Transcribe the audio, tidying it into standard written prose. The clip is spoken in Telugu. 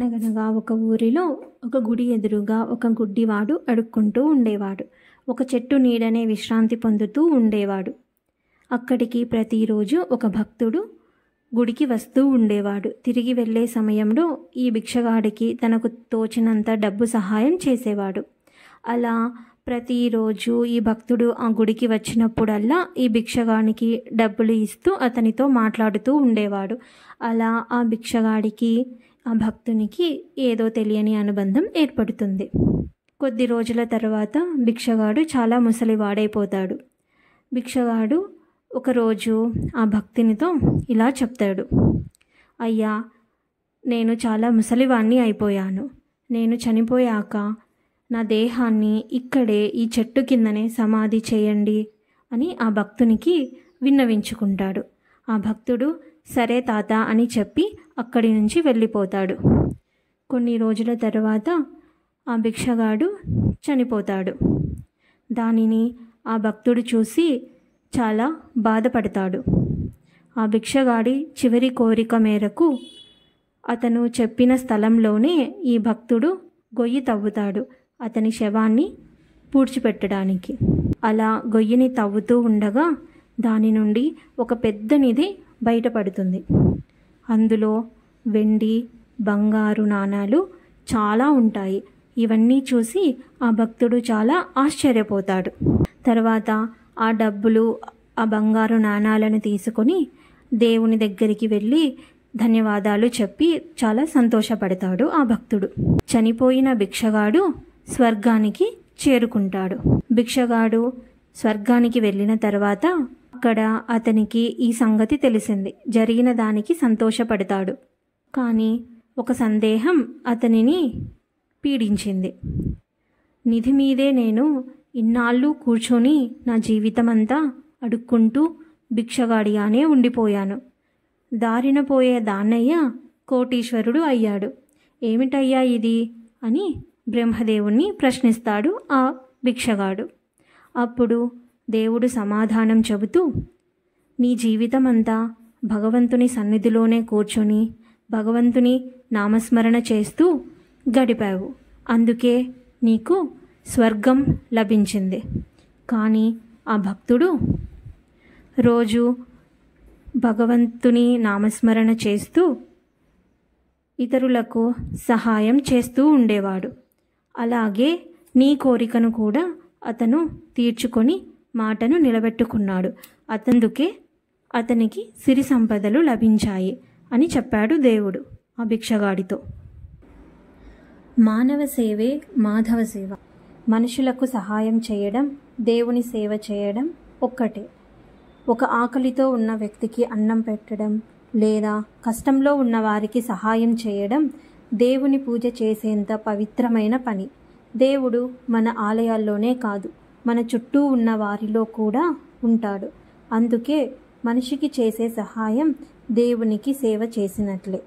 అనగనగా ఒక ఊరిలో ఒక గుడి ఎదురుగా ఒక గుడ్డివాడు అడుక్కుంటూ ఉండేవాడు. ఒక చెట్టు నీడనే విశ్రాంతి పొందుతూ ఉండేవాడు. అక్కడికి ప్రతిరోజు ఒక భక్తుడు గుడికి వస్తూ ఉండేవాడు. తిరిగి వెళ్ళే సమయంలో ఈ భిక్షగాడికి తనకు తోచినంత డబ్బు సహాయం చేసేవాడు. అలా ప్రతిరోజు ఈ భక్తుడు ఆ గుడికి వచ్చినప్పుడల్లా ఈ భిక్షగానికి డబ్బులు ఇస్తూ అతనితో మాట్లాడుతూ ఉండేవాడు. అలా ఆ భిక్షగాడికి ఆ భక్తునికి ఏదో తెలియని అనుబంధం ఏర్పడుతుంది. కొద్ది రోజుల తర్వాత భిక్షగాడు చాలా ముసలివాడైపోతాడు. భిక్షగాడు ఒకరోజు ఆ భక్తునితో ఇలా చెప్తాడు, అయ్యా, నేను చాలా ముసలివాణ్ణి అయిపోయాను. నేను చనిపోయాక నా దేహాన్ని ఇక్కడే ఈ చెట్టు కిందనే సమాధి చేయండి అని ఆ భక్తునికి విన్నవించుకుంటాడు. ఆ భక్తుడు సరే తాత అని చెప్పి అక్కడి నుంచి వెళ్ళిపోతాడు. కొన్ని రోజుల తర్వాత ఆ భిక్షగాడు చనిపోతాడు. దానిని ఆ భక్తుడు చూసి చాలా బాధపడతాడు. ఆ భిక్షగాడి చివరి కోరిక మేరకు అతను చెప్పిన స్థలంలోనే ఈ భక్తుడు గొయ్యి తవ్వుతాడు అతని శవాన్ని పూడ్చిపెట్టడానికి. అలా గొయ్యిని తవ్వుతూ ఉండగా దాని నుండి ఒక పెద్ద నిధి బయటపడుతుంది. అందులో వెండి, బంగారు నాణాలు చాలా ఉంటాయి. ఇవన్నీ చూసి ఆ భక్తుడు చాలా ఆశ్చర్యపోతాడు. తర్వాత ఆ డబ్బులు, ఆ బంగారు నాణాలను తీసుకొని దేవుని దగ్గరికి వెళ్ళి ధన్యవాదాలు చెప్పి చాలా సంతోషపడతాడు ఆ భక్తుడు. చనిపోయిన భిక్షగాడు స్వర్గానికి చేరుకుంటాడు. భిక్షగాడు స్వర్గానికి వెళ్ళిన తర్వాత అక్కడ అతనికి ఈ సంగతి తెలిసింది. జరిగిన దానికి సంతోషపడతాడు. కానీ ఒక సందేహం అతనిని పీడించింది. నిధి మీదే నేను ఇన్నాళ్ళు కూర్చొని నా జీవితమంతా అడుక్కుంటూ భిక్షగాడిగానే ఉండిపోయాను. దారిన పోయే దాన్నయ్య కోటీశ్వరుడు అయ్యాడు. ఏమిటయ్యా ఇది అని బ్రహ్మదేవుణ్ణి ప్రశ్నిస్తాడు ఆ భిక్షగాడు. అప్పుడు దేవుడు సమాధానం చెబుతూ, నీ జీవితమంతా భగవంతుని సన్నిధిలోనే కూర్చొని భగవంతుని నామస్మరణ చేస్తూ గడిపావు. అందుకే నీకు స్వర్గం లభించింది. కానీ ఆ భక్తుడు రోజు భగవంతుని నామస్మరణ చేస్తూ ఇతరులకు సహాయం చేస్తూ ఉండేవాడు. అలాగే నీ కోరికను కూడా అతను తీర్చుకొని మాటను నిలబెట్టుకున్నాడు. అందుకే అతనికి సిరి సంపదలు లభించాయి అని చెప్పాడు దేవుడు ఆ భిక్షగాడితో. మానవ సేవే మాధవ సేవ. మనుషులకు సహాయం చేయడం, దేవుని సేవ చేయడం ఒక్కటే. ఒక ఆకలితో ఉన్న వ్యక్తికి అన్నం పెట్టడం లేదా కష్టంలో ఉన్న వారికి సహాయం చేయడం దేవుని పూజ చేసేంత పవిత్రమైన పని. దేవుడు మన ఆలయాల్లోనే కాదు, మన చుట్టూ ఉన్న వారిలో కూడా ఉంటాడు. అందుకే మనిషికి చేసే సహాయం దేవునికి సేవ చేసినట్లే.